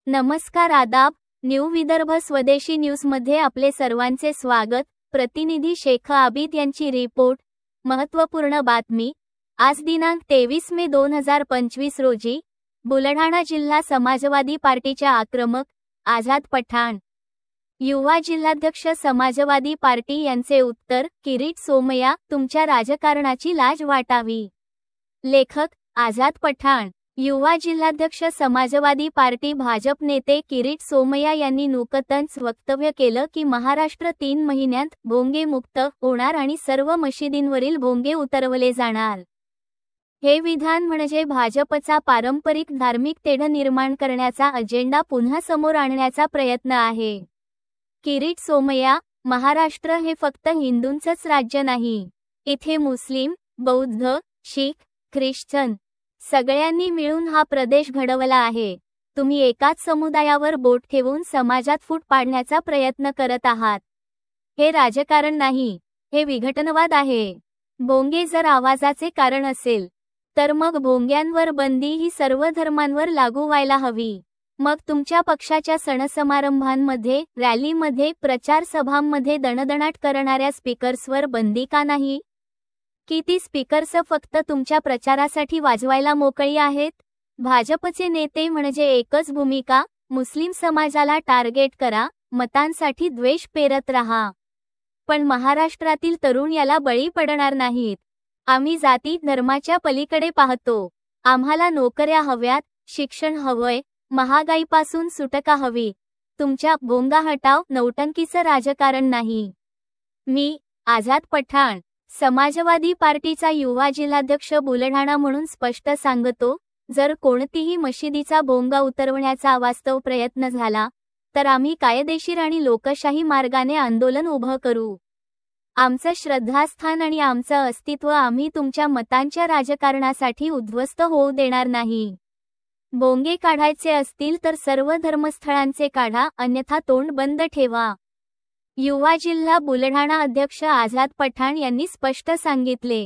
नमस्कार आदाब. न्यू विदर्भ स्वदेशी न्यूजमध्ये आपले सर्वांचे स्वागत. प्रतिनिधी शेख आबिद यांची रिपोर्ट. महत्त्वपूर्ण बातमी. आज दिनांक 23 मे 2025 रोजी बुलढाणा जिल्हा समाजवादी पार्टीच्या आक्रमक आझाद पठाण युवा जिल्हाध्यक्ष समाजवादी पार्टी यांचे उत्तर. किरीट सोमय्या, तुमच्या राजकारणाची लाज वाटावी. लेखक आझाद पठाण. युवा जिल्हाध्यक्ष समाजवादी पार्टी भाजप नेते किरीट सोमय्या यांनी नुकतंच वक्तव्य केलं की महाराष्ट्र 3 महिन्यांत भोंगे मुक्त होणार आणि सर्व मशिदींवरील भोंगे उतरवले जाणार. हे विधान म्हणजे भाजपचा पारंपरिक धार्मिक तेढ निर्माण करण्याचा अजेंडा पुन्हा समोर आणण्याचा प्रयत्न आहे. किरीट सोमय्या. महाराष्ट्र हे फक्त हिंदूंचंच राज्य नाही. इथे मुस्लिम, बौद्ध, शीख, ख्रिश्चन सगळ्यांनी मिळून हा प्रदेश घडवला आहे. तुम्ही एकाच समुदायावर बोट ठेवून समाजात फूट पाडण्याचा प्रयत्न करत आहात. हे राजकारण नाही, हे विघटनवाद आहे. भोंगे जर आवाजाचे कारण असेल तर मग भोंग्यांवर बंदी ही सर्व धर्मांवर लागू व्हायला हवी. मग तुमच्या पक्षाच्या सणसमारंभांमध्ये, रॅलीमध्ये, प्रचार सभांमध्ये दणदणाट करणाऱ्या स्पीकर्सवर बंदी का नाही? की ती स्पीकर्स फक्त तुमच्या प्रचारासाठी वाजवायला मोकळी आहेत? भाजपचे नेते म्हणजे एकच भूमिका, मुस्लिम समाजाला टार्गेट करा, मतांसाठी द्वेष पेरत रहा. पण महाराष्ट्रातील तरुण याला बळी पडणार नाहीत. आम्ही जाती धर्माच्या पलीकडे पाहतो. आम्हाला नोकऱ्या हव्यात, शिक्षण हवंय, महागाईपासून सुटका हवी. तुमच्या भोंगा हटाव नौटंकीचं राजकारण नाही. मी आझाद पठाण, समाजवादी पार्टीचा युवा जिल्हाध्यक्ष बुलढाणा म्हणून स्पष्ट सांगतो, जर कोणतीही मशिदीचा भोंगा उतरवण्याचा अवास्तव प्रयत्न झाला तर आम्ही कायदेशीर आणि लोकशाही मार्गाने आंदोलन उभं करू. आमचं श्रद्धास्थान आणि आमचं अस्तित्व आम्ही तुमच्या मतांच्या राजकारणासाठी उद्ध्वस्त होऊ देणार नाही. भोंगे काढायचे असतील तर सर्व धर्मस्थळांचे काढा, अन्यथा तोंड बंद ठेवा. युवा जिल्हा बुलढाणा अध्यक्ष आझाद पठाण यांनी स्पष्ट सांगितले.